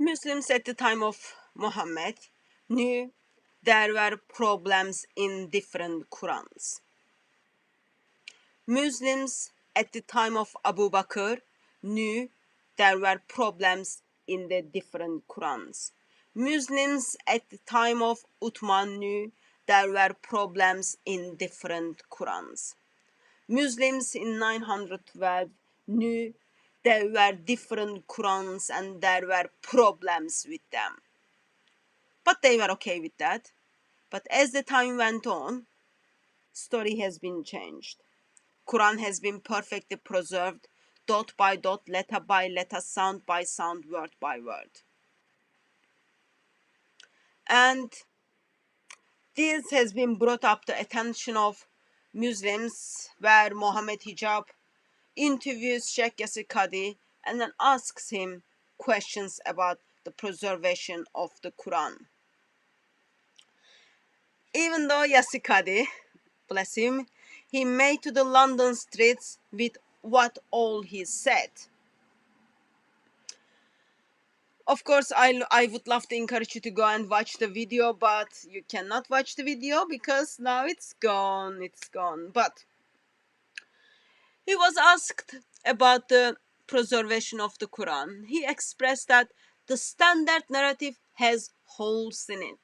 Muslims at the time of Muhammad knew there were problems in different Qurans. Muslims at the time of Abu Bakr knew there were problems in the different Qurans. Muslims at the time of Uthman knew there were problems in different Qurans. Muslims in 912 knew there were different Qurans and there were problems with them. But they were okay with that. But as the time went on, story has been changed. Quran has been perfectly preserved, dot by dot, letter by letter, sound by sound, word by word. And this has been brought up the attention of Muslims, where Mohammed Hijab interviews Sheikh Yasir Qadi and then asks him questions about the preservation of the Quran. Even though Yasir Qadi, bless him, he made to the London streets with what all he said. Of course, I would love to encourage you to go and watch the video, but you cannot watch the video because now it's gone. But he was asked about the preservation of the Quran. He expressed that the standard narrative has holes in it.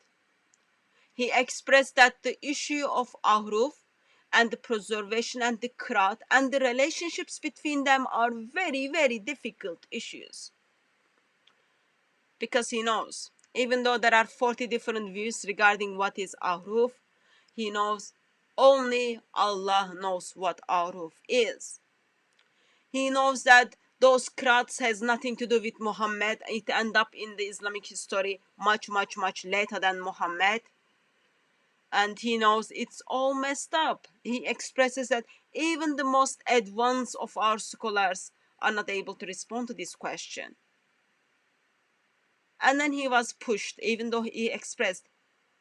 He expressed that the issue of ahruf and the preservation and the qiraat and the relationships between them are very, very difficult issues. Because he knows, even though there are 40 different views regarding what is ahruf, he knows only Allah knows what ahruf is. He knows that those qiraats has nothing to do with Muhammad. It end up in the Islamic history much later than Muhammad. And he knows it's all messed up. He expresses that even the most advanced of our scholars are not able to respond to this question. And then he was pushed, even though he expressed,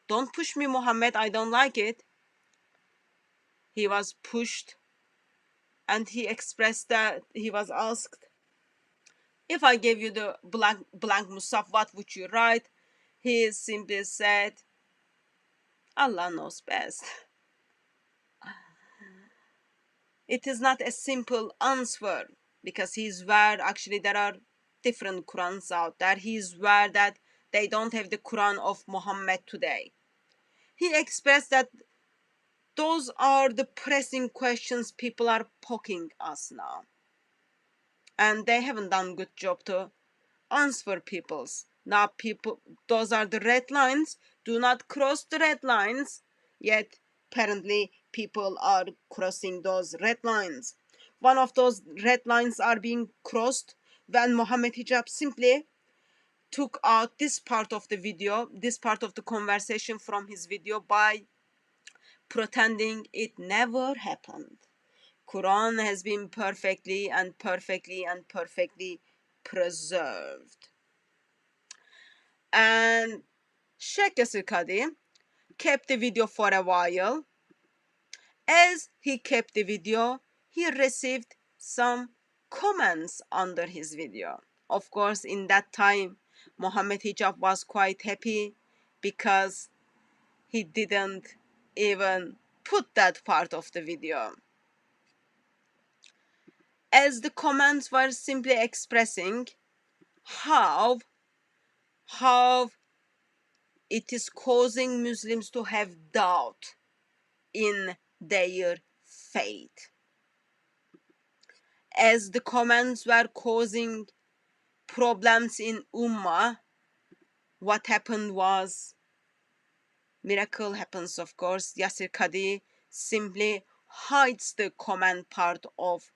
"Don't push me, Muhammad, I don't like it." He was pushed and he expressed that he was asked, "If I gave you the blank Musaf, what would you write?" He simply said, "Allah knows best." It is not a simple answer because he's aware actually there are different Qurans out there. He's aware that they don't have the Quran of Muhammad today. He expressed that those are the pressing questions people are poking us now. And they haven't done a good job to answer people's. Now those are the red lines. Do not cross the red lines. Yet apparently people are crossing those red lines. One of those red lines are being crossed when Mohammed Hijab simply took out this part of the video, this part of the conversation from his video by pretending it never happened. Quran has been perfectly preserved. And Sheikh Yasir Qadi kept the video for a while. As he kept the video, he received some comments under his video. Of course, in that time, Mohammed Hijab was quite happy because he didn't even put that part of the video. As the comments were simply expressing how it is causing Muslims to have doubt in their faith. As the comments were causing problems in Ummah, what happened was, miracle happens, of course. Yasir Qadi simply hides the comment part of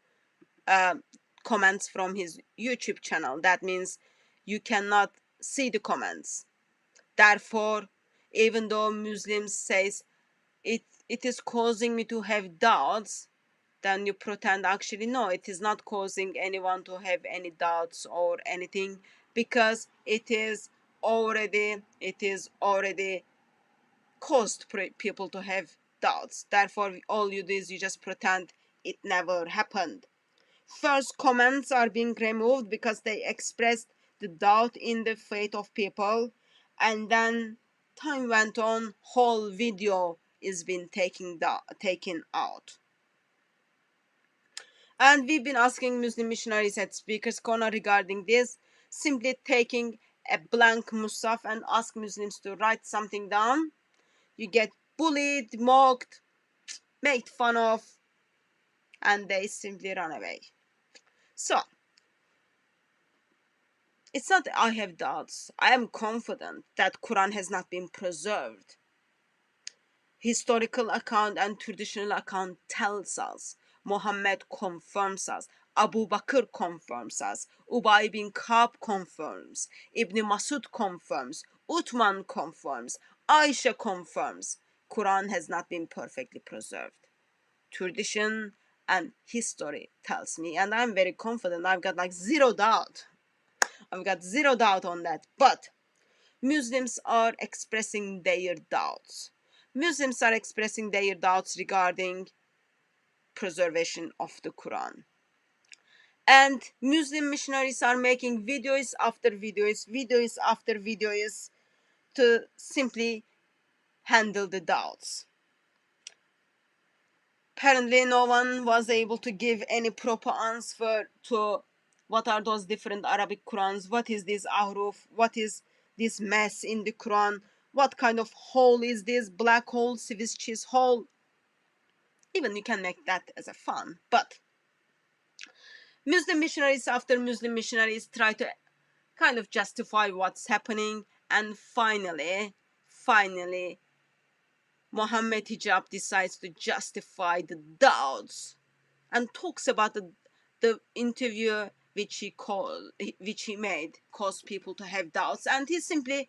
comments from his YouTube channel. That means you cannot see the comments. Therefore, even though Muslims says it is causing me to have doubts, then you pretend actually no, it is not causing anyone to have any doubts or anything, because it is already caused people to have doubts. Therefore, all you do is you just pretend it never happened. First comments are being removed because they expressed the doubt in the faith of people, and then time went on, whole video is being taken out. And we've been asking Muslim missionaries at Speakers Corner regarding this, simply taking a blank mushaf and ask Muslims to write something down. You get bullied, mocked, made fun of, and they simply run away. So, it's not that I have doubts. I am confident that Quran has not been preserved. Historical account and traditional account tells us. Muhammad confirms us. Abu Bakr confirms us. Ubay bin Ka'b confirms. Ibn Masud confirms. Uthman confirms. Aisha confirms. Quran has not been perfectly preserved. Tradition and history tells me, and I'm very confident. I've got like zero doubt. I've got zero doubt on that. But Muslims are expressing their doubts. Muslims are expressing their doubts regarding preservation of the Quran. And Muslim missionaries are making videos after videos after videos to simply handle the doubts. Apparently, no one was able to give any proper answer to what are those different Arabic Qurans, what is this ahruf, what is this mess in the Quran, what kind of hole is this, black hole, Swiss cheese hole. Even you can make that as a fun, but Muslim missionaries after Muslim missionaries try to kind of justify what's happening, and finally, Mohammed Hijab decides to justify the doubts and talks about the interview which he made caused people to have doubts, and he simply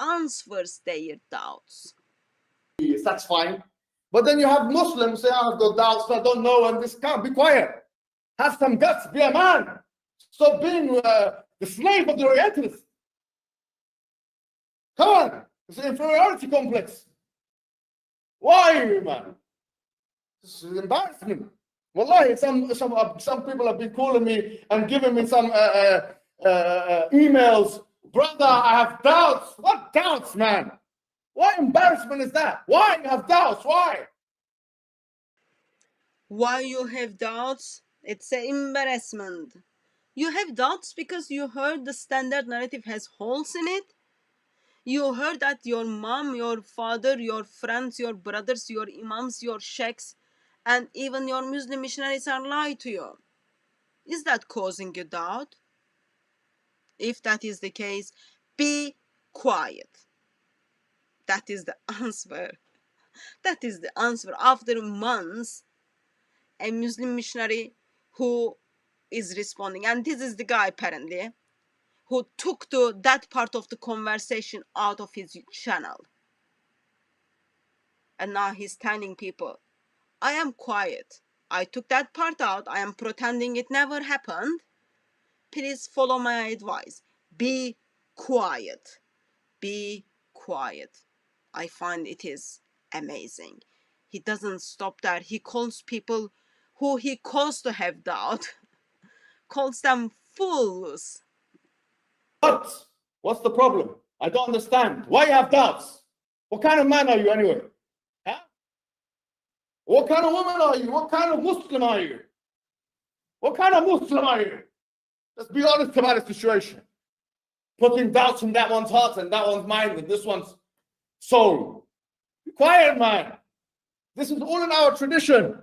answers their doubts. Yes, that's fine. But then you have Muslims say, I've got doubts, I don't know, and this can't be quiet. Have some guts, be a man. Stop being the slave of the Orientalists. Come on, it's an inferiority complex. Why, man? This is embarrassment. Wallahi, some people have been calling me and giving me some emails. Brother, I have doubts. What doubts, man? What embarrassment is that? Why you have doubts? Why? Why you have doubts? It's an embarrassment. You have doubts because you heard the standard narrative has holes in it. You heard that your mom, your father, your friends, your brothers, your imams, your sheikhs, and even your Muslim missionaries are lying to you. Is that causing you doubt? If that is the case, be quiet. That is the answer. That is the answer. After months, a Muslim missionary who is responding, and this is the guy apparently, who took that part of the conversation out of his channel. And now he's telling people, I am quiet. I took that part out. I am pretending it never happened. Please follow my advice. Be quiet. Be quiet. I find it is amazing. He doesn't stop there. He calls people who he calls to have doubt, calls them fools. But what's the problem? I don't understand. Why you have doubts? What kind of man are you anyway? Huh? What kind of woman are you? What kind of Muslim are you? What kind of Muslim are you? Let's be honest about the situation. Putting doubts in that one's heart and that one's mind and this one's soul. Be quiet, man. This is all in our tradition.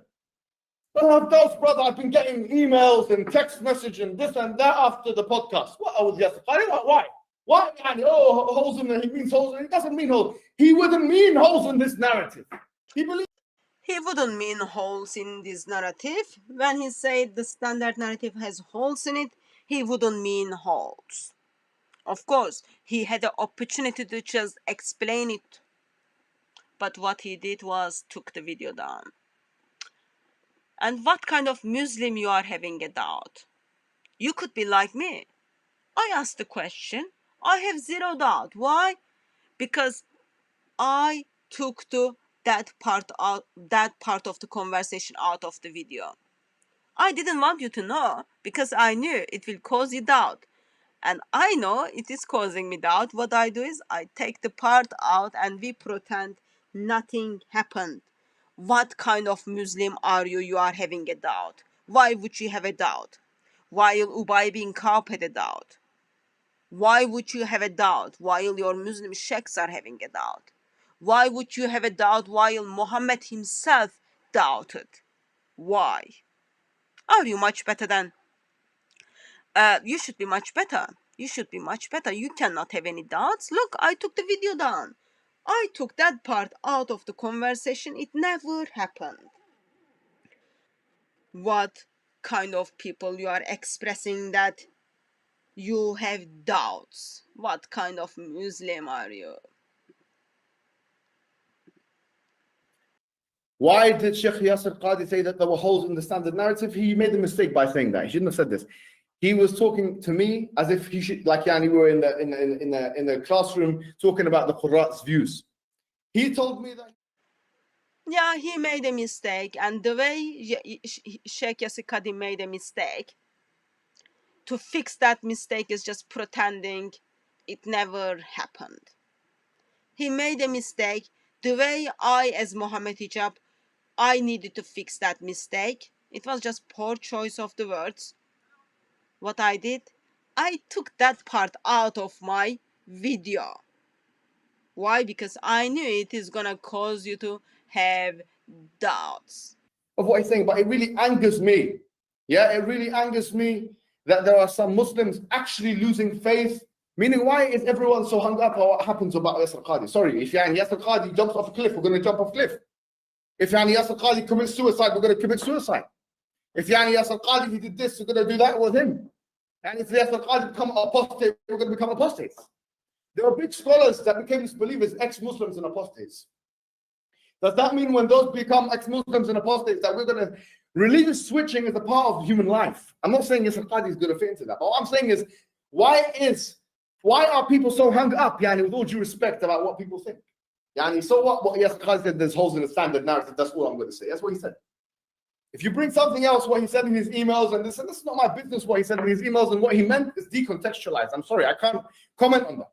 I have doubts, brother. I've been getting emails and text message and this and that after the podcast. What I was justifying? Why? Why? Oh, holes in it. He means holes in it. He doesn't mean holes. He wouldn't mean holes in this narrative. He wouldn't mean holes in this narrative. When he said the standard narrative has holes in it, he wouldn't mean holes. Of course, he had the opportunity to just explain it. But what he did was took the video down. And what kind of Muslim you are having a doubt? You could be like me. I asked the question. I have zero doubt. Why? Because I took that part of the conversation out of the video. I didn't want you to know because I knew it will cause you doubt. And I know it is causing me doubt. What I do is I take the part out and we pretend nothing happened. What kind of Muslim are you? You are having a doubt. Why would you have a doubt? While Ubay bin Ka'b had a doubt. Why would you have a doubt while your Muslim sheikhs are having a doubt? Why would you have a doubt while Muhammad himself doubted? Why? Are you much better than? You should be much better. You should be much better. You cannot have any doubts. Look, I took the video down. I took that part out of the conversation. It never happened. What kind of people you are expressing that you have doubts? What kind of Muslim are you? Why did Sheikh Yasser Qadi say that there were holes in the standard narrative? He made a mistake by saying that. He shouldn't have said this. He was talking to me as if he should, like Yani, we were in the classroom talking about the Qur'an's views. He told me that. Yeah, he made a mistake, and the way Sheikh Yasser Qadi made a mistake, to fix that mistake is just pretending it never happened. He made a mistake. The way I, as Mohammed Hijab, I needed to fix that mistake. It was just poor choice of the words. What I did, I took that part out of my video. Why? Because I knew it is gonna cause you to have doubts. Of what he's saying, but it really angers me. Yeah, it really angers me that there are some Muslims actually losing faith. Meaning, why is everyone so hung up on what happens about Yasser Qadi? Sorry, if Yasser Qadi jumps off a cliff, we're going to jump off a cliff. If Yasser Qadi commits suicide, we're going to commit suicide. If Yasser Qadi, he did this, we're going to do that with him. And if Yasser Qadi become apostate, we're going to become apostates. There are big scholars that became disbelievers, ex-Muslims and apostates. Does that mean when those become ex-Muslims and apostates that we're going to... Religious switching is a part of human life. I'm not saying Yasser Qadi is going to fit into that. But what I'm saying is, why are people so hung up, Yani, with all due respect, about what people think? Yani, so what Yasser Qadi said, there's holes in the standard narrative, that's all I'm going to say. That's what he said. If you bring something else, what he said in his emails, and this is not my business, what he said in his emails, and what he meant is decontextualized. I'm sorry, I can't comment on that.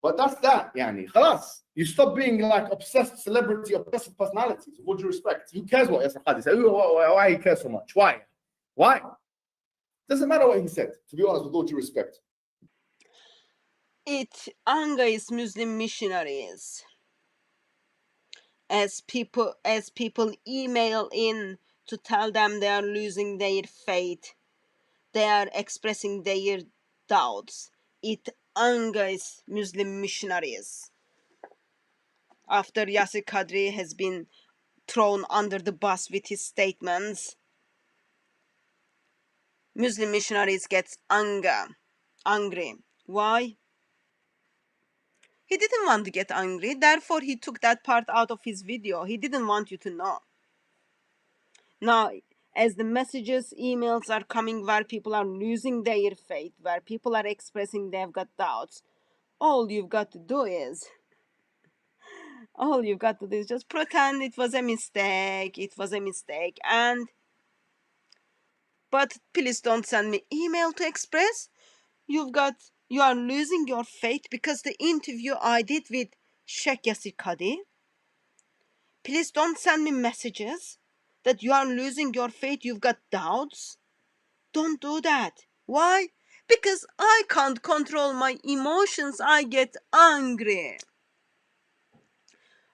But that's that, Yani. Khalas. You stop being like obsessed celebrity, obsessive personalities, with all due respect. Who cares what Yasser Qadi said? Why he cares so much? Why? Why? Doesn't matter what he said, to be honest, with all due respect. It angers Muslim missionaries as people email in to tell them they are losing their faith, they are expressing their doubts. It angers Muslim missionaries. After Yasser Qadri has been thrown under the bus with his statements, Muslim missionaries get angry. Why? He didn't want to get angry, therefore he took that part out of his video. He didn't want you to know. Now, as the messages, emails are coming where people are losing their faith, where people are expressing they've got doubts, all you've got to do is just pretend it was a mistake. But please don't send me email to express. You are losing your faith because the interview I did with Sheikh Yasser Qadi. Please don't send me messages that you are losing your faith, you've got doubts. Don't do that. Why? Because I can't control my emotions. I get angry.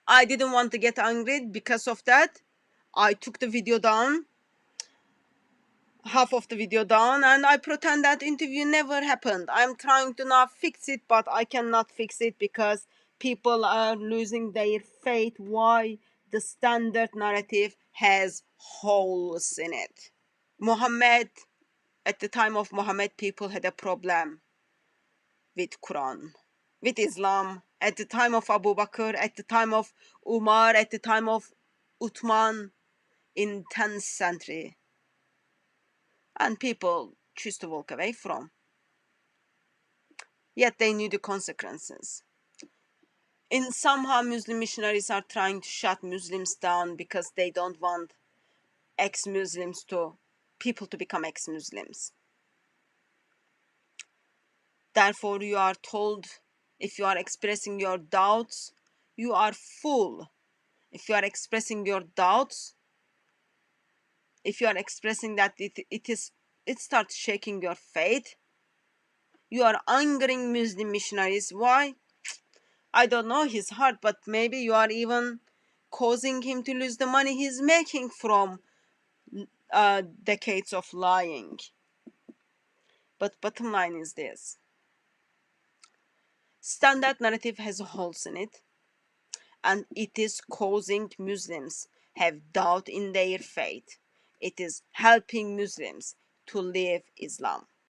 I didn't want to get angry because of that. I took the video down, half of the video down, and I pretend that interview never happened. I'm trying to now fix it, but I cannot fix it because people are losing their faith. Why? The standard narrative has holes in it. At the time of Muhammad, people had a problem with Quran, with Islam. At the time of Abu Bakr, at the time of Umar, at the time of Uthman, in 10th century. And people choose to walk away from. Yet they knew the consequences. And somehow Muslim missionaries are trying to shut Muslims down because they don't want people to become ex-Muslims. Therefore, you are told, if you are expressing your doubts, you are full. If you are expressing your doubts, if you are expressing that it starts shaking your faith, you are angering Muslim missionaries. Why? I don't know his heart, but maybe you are even causing him to lose the money he's making from decades of lying. But bottom line is this: standard narrative has holes in it, and it is causing Muslims have doubt in their faith. It is helping Muslims to leave Islam.